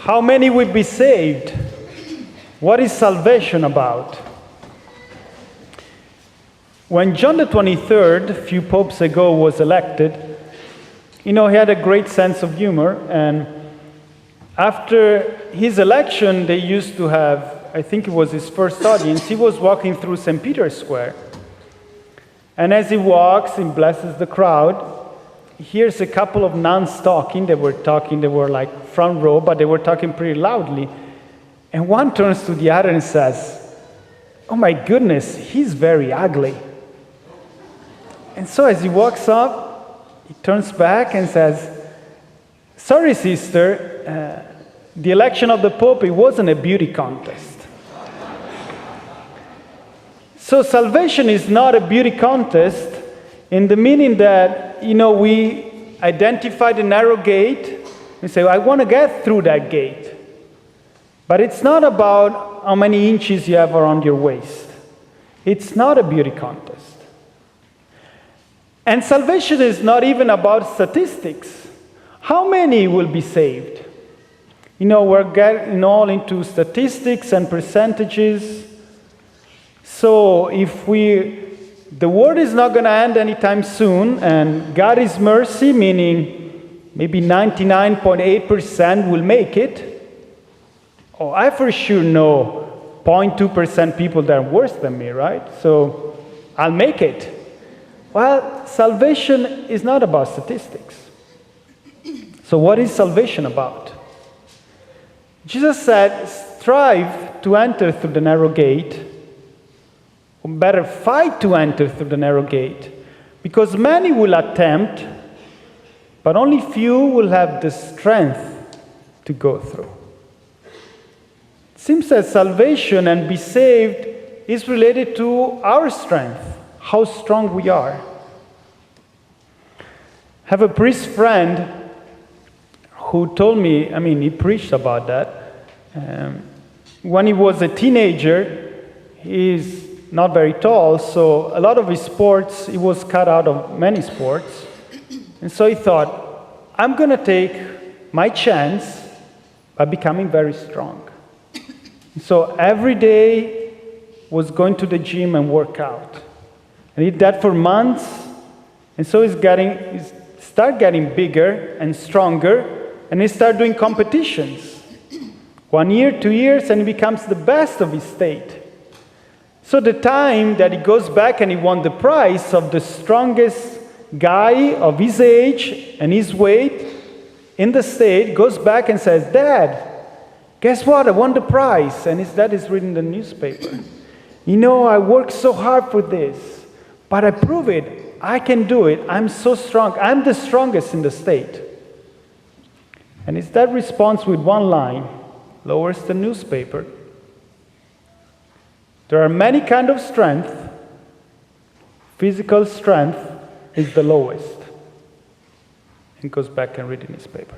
How many will be saved? What is salvation about? When John the 23rd, a few popes ago, was elected, he had a great sense of humor, and after his election, they used to have, I think it was his first audience, he was walking through St. Peter's Square. And as he walks and blesses the crowd, he hears a couple of nuns talking. They were like front row, but they were talking pretty loudly. And one turns to the other and says, "Oh my goodness, he's very ugly." And so as he walks up, he turns back and says, "Sorry, sister, the election of the Pope, it wasn't a beauty contest." So salvation is not a beauty contest in the meaning that, we identify the narrow gate and say, I want to get through that gate. But it's not about how many inches you have around your waist. It's not a beauty contest. And salvation is not even about statistics. How many will be saved? We're getting all into statistics and percentages. So the world is not going to end anytime soon, and God is mercy, meaning maybe 99.8% will make it. Oh, I for sure know 0.2% people that are worse than me, right? So I'll make it. Well, salvation is not about statistics. So what is salvation about? Jesus said, strive to enter through the narrow gate, or better, fight to enter through the narrow gate, because many will attempt, but only few will have the strength to go through. It seems that salvation and be saved is related to our strength, how strong we are. I have a priest friend who told me, he preached about that. When he was a teenager, he's not very tall, so a lot of his sports, he was cut out of many sports. And so he thought, I'm going to take my chance by becoming very strong. So every day was going to the gym and work out. And he did that for months. And so he started getting bigger and stronger, and he started doing competitions. 1 year, 2 years, and he becomes the best of his state. So the time that he goes back and he won the prize of the strongest guy of his age and his weight in the state, goes back and says, "Dad, guess what? I won the prize." And his dad is reading the newspaper. "I worked so hard for this, but I prove it. I can do it. I'm so strong. I'm the strongest in the state." And his dad responds with one line, lowers the newspaper. There are many kinds of strength. Physical strength is the lowest. And goes back and reading his paper.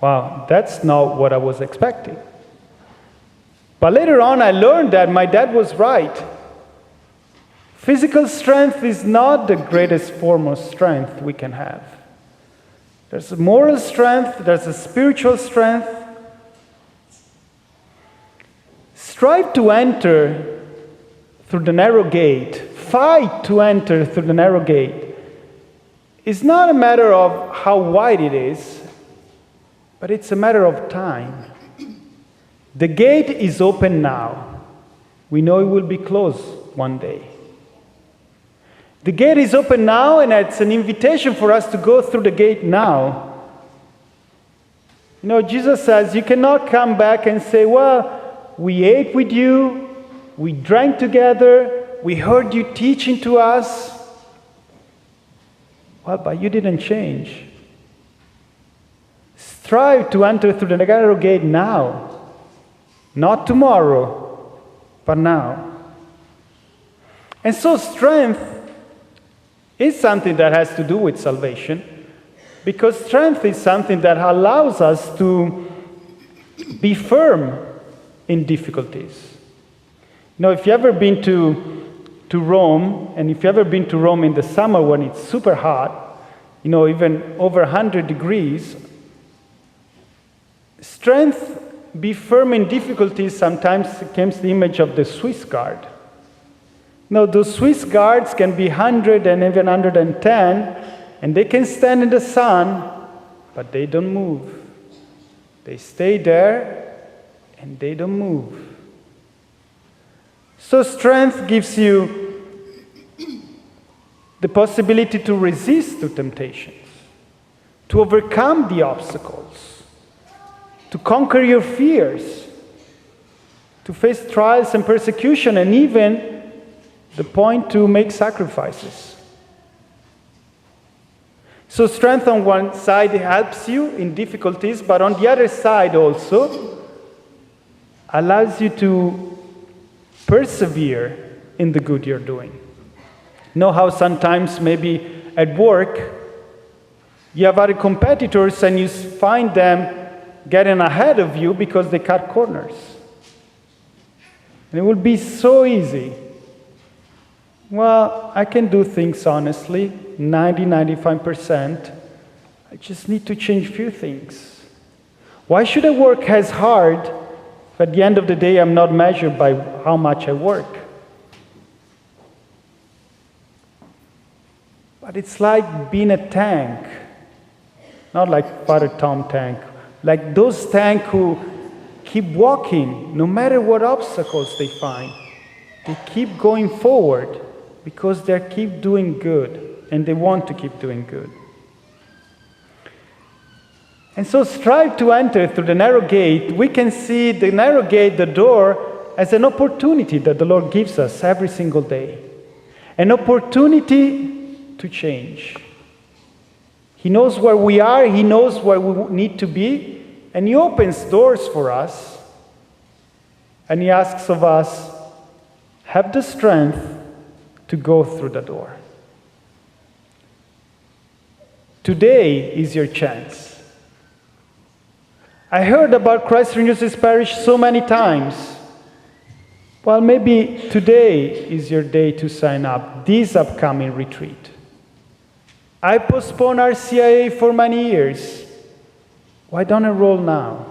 Wow, that's not what I was expecting. But later on, I learned that my dad was right. Physical strength is not the greatest form of strength we can have. There's a moral strength, there's a spiritual strength. Strive to enter through the narrow gate, fight to enter through the narrow gate. It's not a matter of how wide it is, but it's a matter of time. The gate is open now. We know it will be closed one day. The gate is open now, and it's an invitation for us to go through the gate now. Jesus says, you cannot come back and say, well, we ate with you, we drank together, we heard you teaching to us. Well, but you didn't change. Strive to enter through the narrow gate now. Not tomorrow, but now. And so strength is something that has to do with salvation, because strength is something that allows us to be firm in difficulties. If you've ever been to Rome, and if you've ever been to Rome in the summer when it's super hot, even over 100 degrees, Strength, be firm in difficulties, sometimes becomes the image of the Swiss guard. Now, those Swiss guards can be 100 and even 110, and they can stand in the sun, but they don't move. They stay there, and they don't move. So strength gives you the possibility to resist to temptations, to overcome the obstacles, to conquer your fears, to face trials and persecution, and even the point to make sacrifices. So strength on one side helps you in difficulties, but on the other side also allows you to persevere in the good you're doing. You know how sometimes maybe at work you have other competitors and you find them getting ahead of you because they cut corners. And it would be so easy. Well, I can do things honestly, 95%. I just need to change a few things. Why should I work as hard if at the end of the day I'm not measured by how much I work? But it's like being a tank, not like Father Tom tank, like those tanks who keep walking no matter what obstacles they find. They keep going forward because they keep doing good and they want to keep doing good. And so strive to enter through the narrow gate. We can see the narrow gate, the door, as an opportunity that the Lord gives us every single day. An opportunity to change. He knows where we are, He knows where we need to be, and He opens doors for us. And He asks of us, have the strength to go through the door. Today is your chance. I heard about Christ Renews His Parish so many times. Well, maybe today is your day to sign up, this upcoming retreat. I postponed RCIA for many years. Why don't enroll now?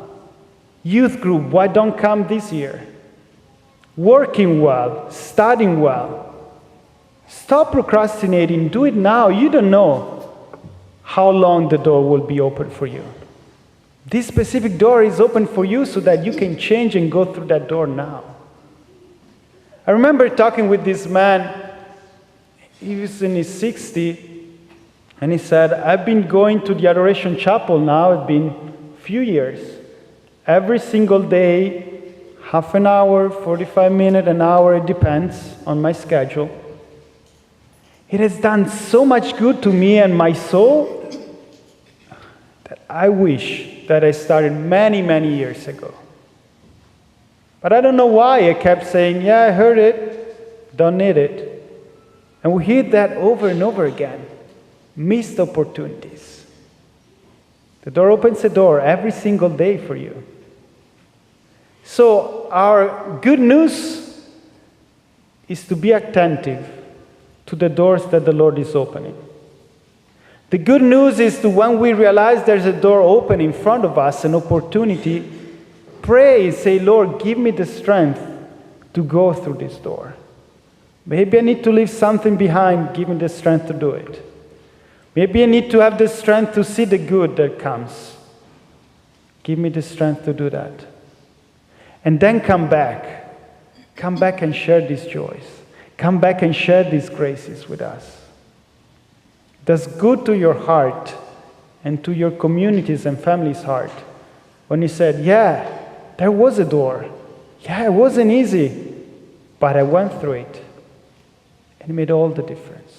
Youth group, why don't come this year? Working well, studying well. Stop procrastinating, do it now. You don't know how long the door will be open for you. This specific door is open for you so that you can change and go through that door now. I remember talking with this man, he was in his 60s, and he said, I've been going to the Adoration Chapel now, it's been a few years. Every single day, half an hour, 45 minutes, an hour, it depends on my schedule. It has done so much good to me and my soul that I wish that I started many, many years ago. But I don't know why I kept saying, yeah, I heard it, don't need it. And we hear that over and over again. Missed opportunities. The door opens a door every single day for you. So our good news is to be attentive to the doors that the Lord is opening. The good news is to when we realize there's a door open in front of us, an opportunity, pray and say, Lord, give me the strength to go through this door. Maybe I need to leave something behind, give me the strength to do it. Maybe I need to have the strength to see the good that comes. Give me the strength to do that. And then come back. Come back and share these joys. Come back and share these graces with us. Does good to your heart and to your communities and families' heart when you said, yeah, there was a door. Yeah, it wasn't easy, but I went through it. And it made all the difference.